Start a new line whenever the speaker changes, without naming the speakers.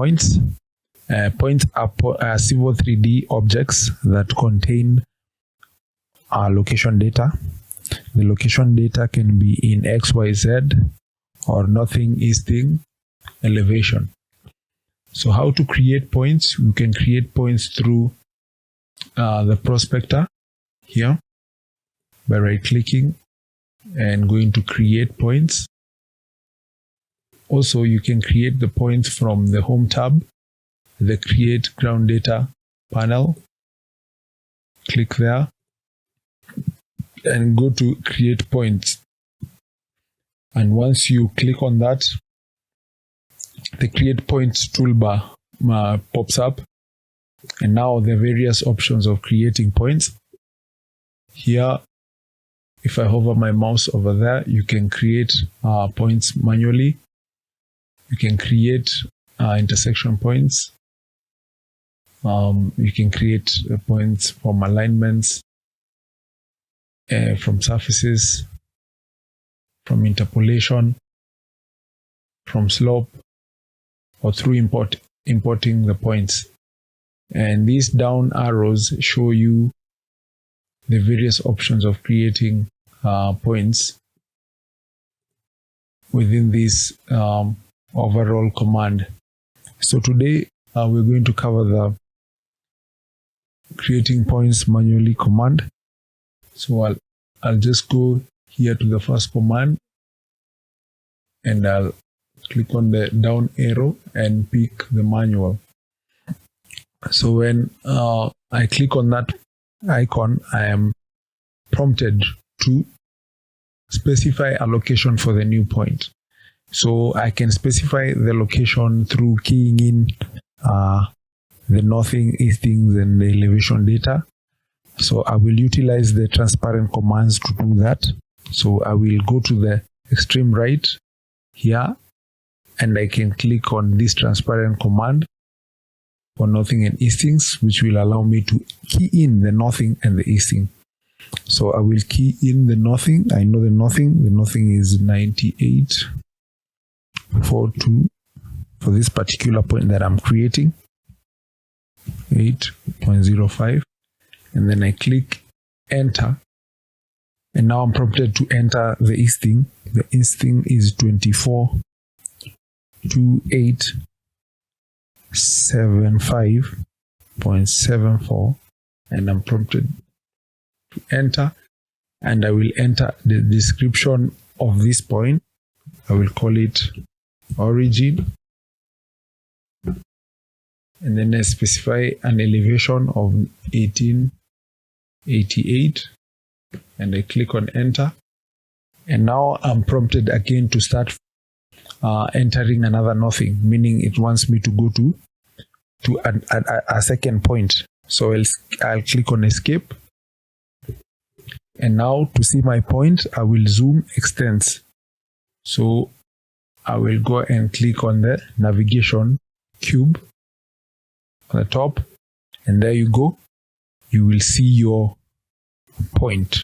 points. Points are Civil 3D objects that contain location data. The location data can be in XYZ or nothing, easting, elevation. So how to create points? You can create points through the prospector here by right-clicking and going to create points. Also, you can create the points from the Home tab, the Create Ground Data panel. Click there and go to Create Points. And once you click on that, the Create Points toolbar pops up. And now the various options of creating points. Here, if I hover my mouse over there, you can create points manually. You can create intersection points. You can create points from alignments, from surfaces, from interpolation, from slope, or through importing the points. And these down arrows show you the various options of creating points within this overall command. So today we're going to cover the creating points manually command. So I'll just go here to the first command and I'll click on the down arrow and pick the manual. So when I click on that icon, I am prompted to specify a location for the new point. So I can specify the location through keying in the northing, eastings, and the elevation data. So I will utilize the transparent commands to do that. So I will go to the extreme right here and I can click on this transparent command for northing and eastings, which will allow me to key in the northing and the easting. So I will key in the northing. I know the northing. The northing is 98.42 for this particular point that I'm creating. 8.05. And then I click enter. And now I'm prompted to enter the easting. The easting is 24.2875.74, and I'm prompted to enter, and I will enter the description of this point. I will call it origin, and then I specify an elevation of 1888, and I click on enter. And now I'm prompted again to start entering another nothing, meaning it wants me to go to a second point. So I'll click on escape. And now to see my point, I will zoom extents. So I will go and click on the navigation cube on the top. And there you go. You will see your point.